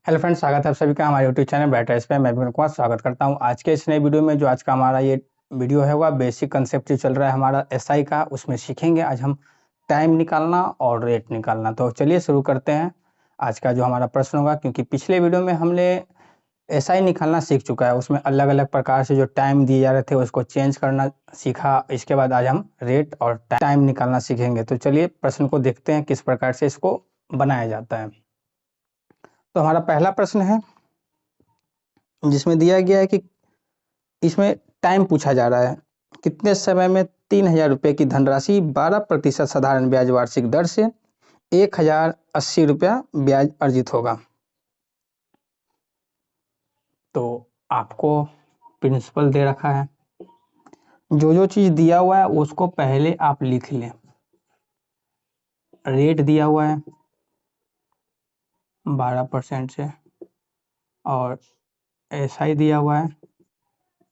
Hello friends, स्वागत है आप सभी का हमारे यूट्यूब चैनल ब्राइटर्स पे। मैं विपिन कुमार स्वागत करता हूं। आज के इस नए वीडियो में जो आज का हमारा ये वीडियो है वह बेसिक कंसेप्ट जो चल रहा है हमारा एसआई का, उसमें सीखेंगे आज हम टाइम निकालना और रेट निकालना। तो चलिए शुरू करते हैं आज का जो हमारा प्रश्न होगा, क्योंकि पिछले वीडियो में हमने एसआई निकालना सीख चुका है, उसमें अलग अलग प्रकार से जो टाइम दिए जा रहे थे उसको चेंज करना सीखा। इसके बाद आज हम रेट और टाइम निकालना सीखेंगे। तो चलिए प्रश्न को देखते हैं किस प्रकार से इसको बनाया जाता है। तो हमारा पहला प्रश्न है जिसमें दिया गया है कि इसमें टाइम पूछा जा रहा है, कितने समय में 3,000 रुपये की धनराशि 12% साधारण ब्याज वार्षिक दर से 1,080 रुपया ब्याज अर्जित होगा। तो आपको प्रिंसिपल दे रखा है, जो जो चीज दिया हुआ है उसको पहले आप लिख लें। रेट दिया हुआ है 12% से, और एसआई दिया हुआ है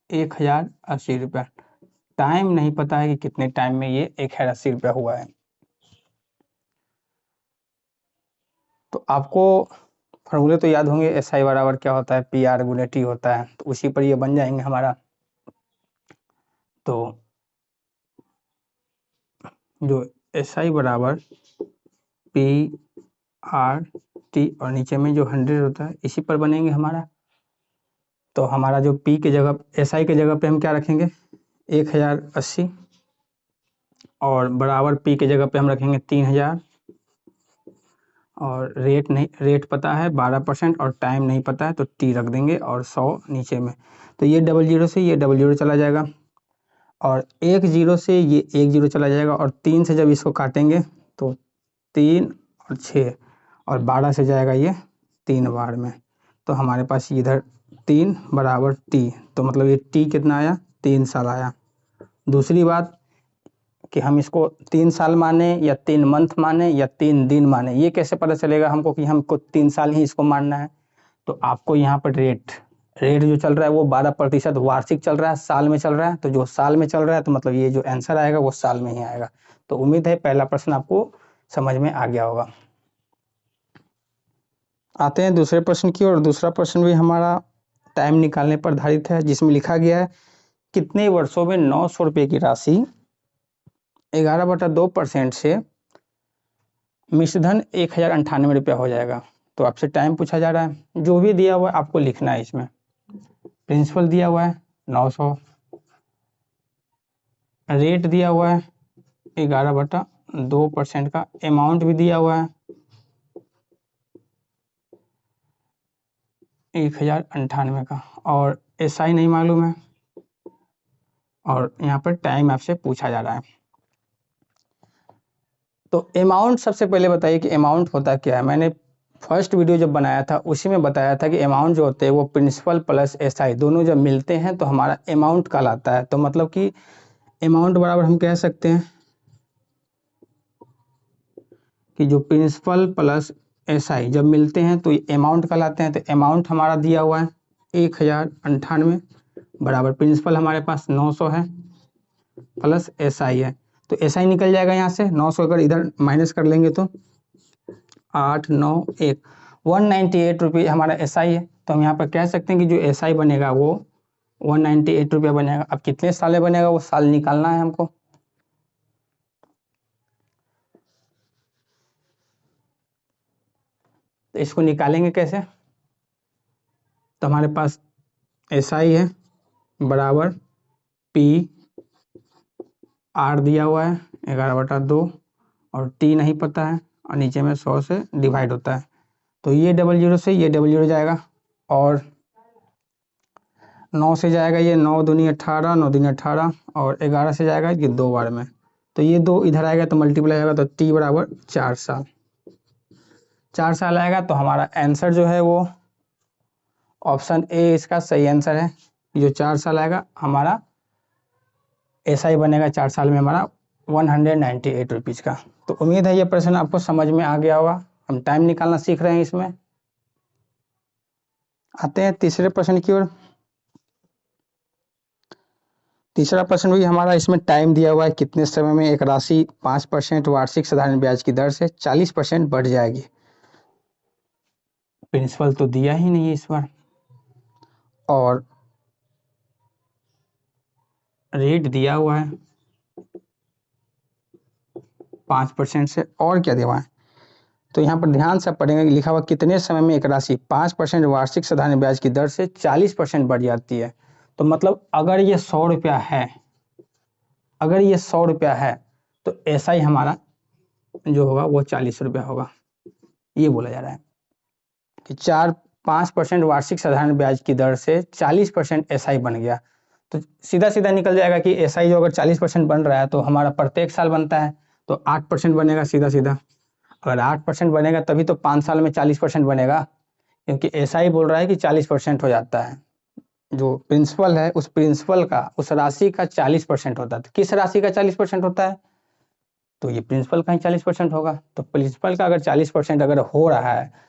1,080 रुपया। टाइम नहीं पता है कि कितने टाइम में ये 1,080 रुपया हुआ है। तो आपको फॉर्मूले तो याद होंगे, एसआई बराबर क्या होता है, पी आर गुने टी होता है, तो उसी पर ये बन जाएंगे हमारा। तो जो एसआई बराबर पी आर टी और नीचे में जो 100 होता है इसी पर बनेंगे हमारा। तो हमारा जो पी के जगह एसआई के जगह पे हम क्या रखेंगे 1,080, और बराबर पी के जगह पे हम रखेंगे 3,000, और रेट पता है 12% और टाइम नहीं पता है तो टी रख देंगे और 100 नीचे में। तो ये 00 से ये 00 चला जाएगा, और 10 से ये 10 चला जाएगा, और 3 से जब इसको काटेंगे तो 3 और 6 और 12 से जाएगा ये 3 बार में। तो हमारे पास इधर 3 बराबर टी, तो मतलब ये टी कितना आया, 3 साल आया। दूसरी बात कि हम इसको 3 साल माने या 3 मंथ माने या 3 दिन माने, ये कैसे पता चलेगा हमको कि हमको 3 साल ही इसको मानना है। तो आपको यहाँ पर रेट जो चल रहा है वो 12% वार्षिक चल रहा है, साल में चल रहा है। तो जो साल में चल रहा है तो मतलब ये जो आंसर आएगा वो साल में ही आएगा। तो उम्मीद है पहला प्रश्न आपको समझ में आ गया होगा। आते हैं दूसरे प्रश्न की ओर। दूसरा प्रश्न भी हमारा टाइम निकालने पर आधारित है, जिसमें लिखा गया है कितने वर्षों में 900 रुपये की राशि 11/2% से मिश्रधन 1,098 रुपया हो जाएगा। तो आपसे टाइम पूछा जा रहा है, जो भी दिया हुआ है आपको लिखना है। इसमें प्रिंसिपल दिया हुआ है 900, रेट दिया हुआ है 11/2% का, अमाउंट भी दिया हुआ है 1,098 का, और एसआई नहीं मालूम है, और यहाँ पर टाइम आपसे पूछा जा रहा है। तो अमाउंट सबसे पहले बताइए कि अमाउंट होता क्या है। मैंने फर्स्ट वीडियो जब बनाया था उसी में बताया था कि अमाउंट जो होते हैं वो प्रिंसिपल प्लस एसआई दोनों जब मिलते हैं तो हमारा अमाउंट कहलाता है। तो मतलब कि अमाउंट बराबर हम कह सकते हैं कि जो प्रिंसिपल प्लस एसआई जब मिलते हैं तो ये अमाउंट कहलाते हैं। तो अमाउंट हमारा दिया हुआ है 1,098 बराबर प्रिंसिपल हमारे पास 900 है प्लस एसआई है। तो एसआई निकल जाएगा यहाँ से, 900 अगर इधर माइनस कर लेंगे तो 891 198 रुपये हमारा एसआई है। तो हम यहाँ पर कह सकते हैं कि जो एसआई बनेगा वो 198 रुपया बनेगा। अब कितने साल में बनेगा वो साल निकालना है हमको। तो इसको निकालेंगे कैसे। तो हमारे पास एसआई है बराबर पी आर दिया हुआ है 11/2, और टी नहीं पता है, और नीचे में 100 से डिवाइड होता है। तो ये 00 से ये 00 जाएगा, और 9 से जाएगा ये 9 दूनी 18, 9 दूनी 18, और 11 से जाएगा ये 2 बार में। तो ये 2 इधर आएगा तो मल्टीप्लाई होगा, तो टी बराबर 4 साल। 4 साल आएगा। तो हमारा आंसर जो है वो ऑप्शन ए इसका सही आंसर है। जो 4 साल आएगा हमारा एसआई बनेगा 4 साल में हमारा 198 रुपीज़ का। तो उम्मीद है ये प्रश्न आपको समझ में आ गया होगा। हम टाइम निकालना सीख रहे हैं इसमें। आते हैं तीसरे प्रश्न की ओर। तीसरा प्रश्न भी हमारा इसमें टाइम दिया हुआ है, कितने समय में एक राशि 5% वार्षिक साधारण ब्याज की दर से 40% बढ़ जाएगी। प्रिंसिपल तो दिया ही नहीं है इस बार, और रेट दिया हुआ है 5% से, और क्या दिया हुआ है। तो यहाँ पर ध्यान से पढ़ेंगे, लिखा हुआ कितने समय में एक राशि 5% वार्षिक साधारण ब्याज की दर से 40% बढ़ जाती है। तो मतलब अगर ये 100 रुपया है, अगर ये 100 रुपया है तो ऐसा ही हमारा जो होगा वो 40 रुपया होगा। ये बोला जा रहा है कि 5% वार्षिक साधारण ब्याज की दर से 40% एसआई बन गया। तो सीधा सीधा निकल जाएगा कि एसआई जो अगर 40% बन रहा है तो हमारा प्रत्येक साल बनता है, तो 8% बनेगा सीधा सीधा। अगर 8% बनेगा तभी तो 5 साल में 40% बनेगा, क्योंकि एसआई बोल रहा है कि 40% हो जाता है। जो प्रिंसिपल है उस प्रिंसिपल का, उस राशि का 40% होता है। तो किस राशि का 40% होता है, तो ये प्रिंसिपल का ही 40% होगा। तो प्रिंसिपल का अगर 40% अगर हो रहा है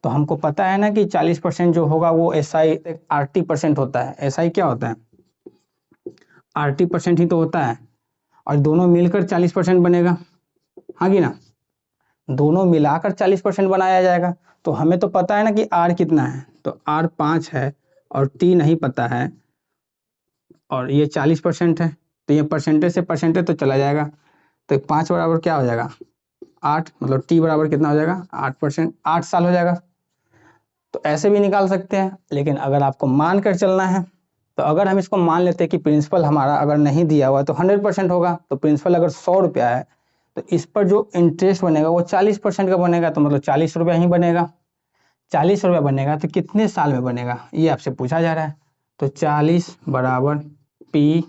तो हमको पता है ना कि 40% जो होगा वो एसआई RT% होता है। एसआई क्या होता है, RT% ही तो होता है, और दोनों मिलकर 40% बनेगा, हाँ कि ना, दोनों मिलाकर 40% बनाया जाएगा। तो हमें तो पता है ना कि R कितना है, तो R 5 है और T नहीं पता है, और ये 40% है, तो ये परसेंटेज से परसेंटेज तो चला जाएगा। तो 5 बराबर क्या हो जाएगा 8, मतलब T बराबर कितना हो जाएगा 8%, 8 साल हो जाएगा। तो ऐसे भी निकाल सकते हैं, लेकिन अगर आपको मान कर चलना है तो अगर हम इसको मान लेते हैं कि प्रिंसिपल हमारा अगर नहीं दिया हुआ तो 100% होगा। तो प्रिंसिपल अगर 100 रुपया है तो इस पर जो इंटरेस्ट बनेगा वो 40% का बनेगा, तो मतलब 40 रुपया ही बनेगा। 40 रुपया बनेगा तो कितने साल में बनेगा ये आपसे पूछा जा रहा है। तो 40 बराबर P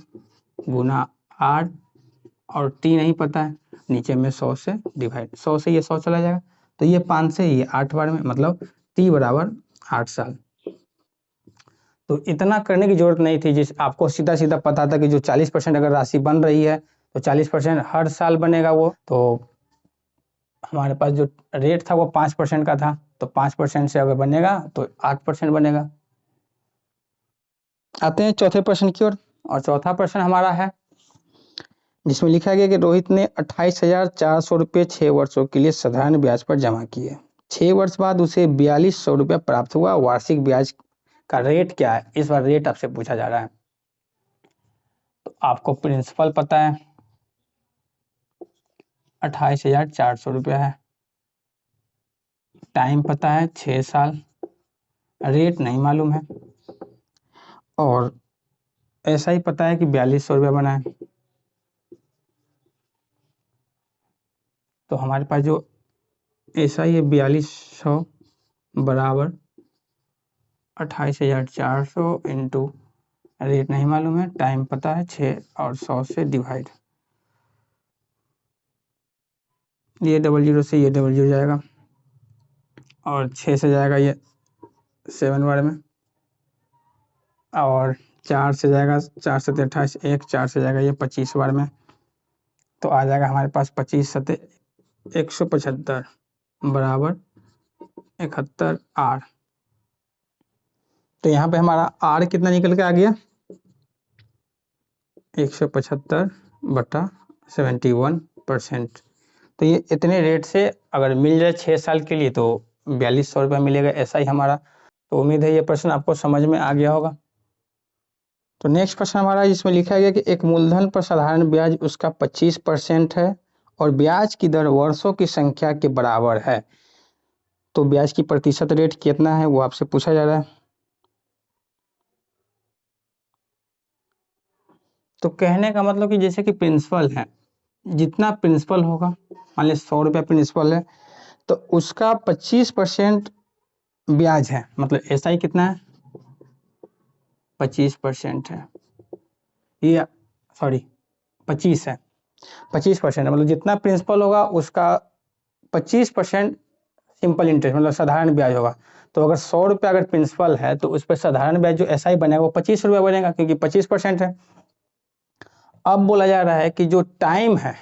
गुना R, और T नहीं पता है, नीचे में 100 से डिवाइड, 100 से ये 100 चला जाएगा, तो ये 5 से ये 8 बार में, मतलब T बराबर 8 साल। तो इतना करने की जरूरत नहीं थी, जिस आपको सीधा सीधा पता था कि जो 40% अगर राशि बन रही है तो 40% हर साल बनेगा वो। तो हमारे पास जो रेट था वो 5% का था, तो 5% से अगर बनेगा तो 8% बनेगा। आते हैं चौथे प्रश्न की ओर, और चौथा प्रश्न हमारा है जिसमें लिखा गया कि रोहित ने 28,400 रुपये 6 वर्षों के लिए साधारण ब्याज पर जमा किए। 6 वर्ष बाद उसे 4200 रुपया प्राप्त हुआ। वार्षिक ब्याज का रेट क्या है, इस बार रेट आपसे पूछा जा रहा है। तो आपको प्रिंसिपल पता है 28,400 रुपया है, टाइम पता है 6 साल, रेट नहीं मालूम है, और ऐसा ही पता है कि 4200 रुपया बना है। तो हमारे पास जो ऐसा ही है 4200 बराबर 28,400 इंटू रेट नहीं मालूम है, टाइम पता है 6, और 100 से डिवाइड, ये 00 से ये 00 जाएगा, और 6 से जाएगा ये 7 बार में, और 4 से जाएगा 4 से 28, 1 4 से जाएगा ये 25 बार में। तो आ जाएगा हमारे पास 25 सते 175 बराबर 71 R। तो यहाँ पे हमारा R कितना निकल के आ गया 175 बटा 71%। तो ये इतने रेट से अगर मिल जाए 6 साल के लिए तो 4200 रुपया मिलेगा, ऐसा ही हमारा। तो उम्मीद है ये प्रश्न आपको समझ में आ गया होगा। तो नेक्स्ट प्रश्न हमारा जिसमें लिखा गया कि एक मूलधन पर साधारण ब्याज उसका 25% है और ब्याज की दर वर्षों की संख्या के बराबर है। तो ब्याज की प्रतिशत रेट कितना है वो आपसे पूछा जा रहा है। तो कहने का मतलब कि जैसे कि प्रिंसिपल है, जितना प्रिंसिपल होगा, मान लीजिए 100 रुपया प्रिंसिपल है, तो उसका 25% ब्याज है, मतलब ऐसा ही कितना है 25% है, ये सॉरी 25 है, 25% है, मतलब जितना प्रिंसिपल होगा उसका 25% सिंपल इंटरेस्ट मतलब साधारण ब्याज होगा। तो अगर 100 रुपया अगर प्रिंसिपल है तो उस पर साधारण ब्याज जो ऐसा ही बनेगा वो 25 रुपया बनेगा, क्योंकि 25% है। अब बोला जा रहा है कि जो टाइम है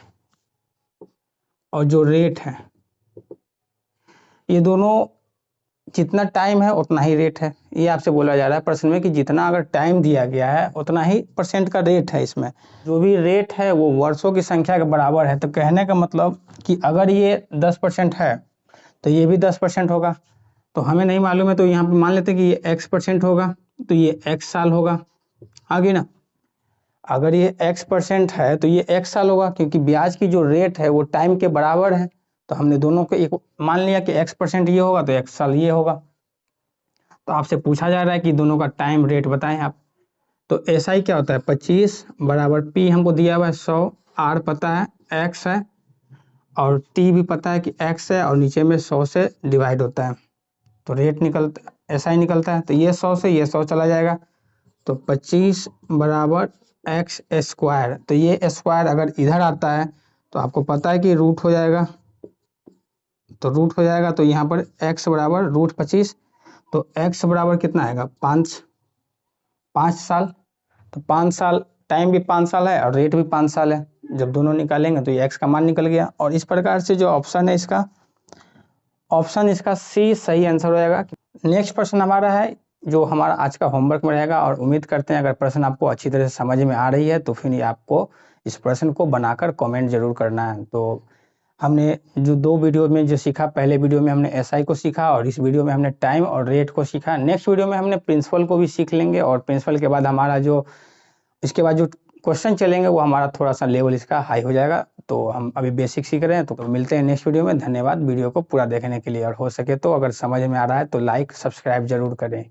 और जो रेट है, ये दोनों जितना टाइम है उतना ही रेट है। ये आपसे बोला जा रहा है प्रश्न में कि जितना अगर टाइम दिया गया है उतना ही % का रेट है। इसमें जो भी रेट है वो वर्षों की संख्या के बराबर है। तो कहने का मतलब कि अगर ये 10% है तो ये भी 10% होगा, तो हमें नहीं मालूम है, तो यहाँ पे मान लेते हैं कि ये x% होगा, तो ये x साल होगा। आगे ना, अगर ये x% है तो ये x साल होगा, क्योंकि ब्याज की जो रेट है वो टाइम के बराबर है। तो हमने दोनों को एक मान लिया कि x% ये होगा तो x साल ये होगा। तो आपसे पूछा जा रहा है कि दोनों का टाइम रेट बताएं आप। तो एसआई क्या होता है, 25 बराबर पी हमको दिया हुआ है 100, आर पता है, एक्स है, और टी भी पता है कि एक्स है, और नीचे में 100 से डिवाइड होता है, तो रेट निकलता, एसआई निकलता है। तो ये 100 से ये 100 चला जाएगा, तो 25 बराबर एक्स स्क्वायर। तो ये स्क्वायर अगर इधर आता है तो आपको पता है कि रूट हो जाएगा, तो रूट हो जाएगा, तो यहाँ पर एक्स बराबर रूट 25। तो एक्स बराबर कितना आएगा, 5 साल। तो 5 साल, टाइम भी 5 साल है और रेट भी 5 साल है। जब दोनों निकालेंगे तो ये एक्स का मान निकल गया। और इस प्रकार से जो ऑप्शन है इसका, ऑप्शन इसका सी सही आंसर हो जाएगा। नेक्स्ट प्रश्न हमारा है जो हमारा आज का होमवर्क में रहेगा, और उम्मीद करते हैं अगर प्रश्न आपको अच्छी तरह से समझ में आ रही है तो फिर आपको इस प्रश्न को बनाकर कमेंट जरूर करना है। तो हमने जो 2 वीडियो में जो सीखा, पहले वीडियो में हमने एसआई को सीखा और इस वीडियो में हमने टाइम और रेट को सीखा। नेक्स्ट वीडियो में हमने प्रिंसिपल को भी सीख लेंगे, और प्रिंसिपल के बाद हमारा जो इसके बाद जो क्वेश्चन चलेंगे वो हमारा थोड़ा सा लेवल इसका हाई हो जाएगा। तो हम अभी बेसिक सीख रहे हैं, तो मिलते हैं नेक्स्ट वीडियो में। धन्यवाद वीडियो को पूरा देखने के लिए, और हो सके तो अगर समझ में आ रहा है तो लाइक सब्सक्राइब जरूर करें।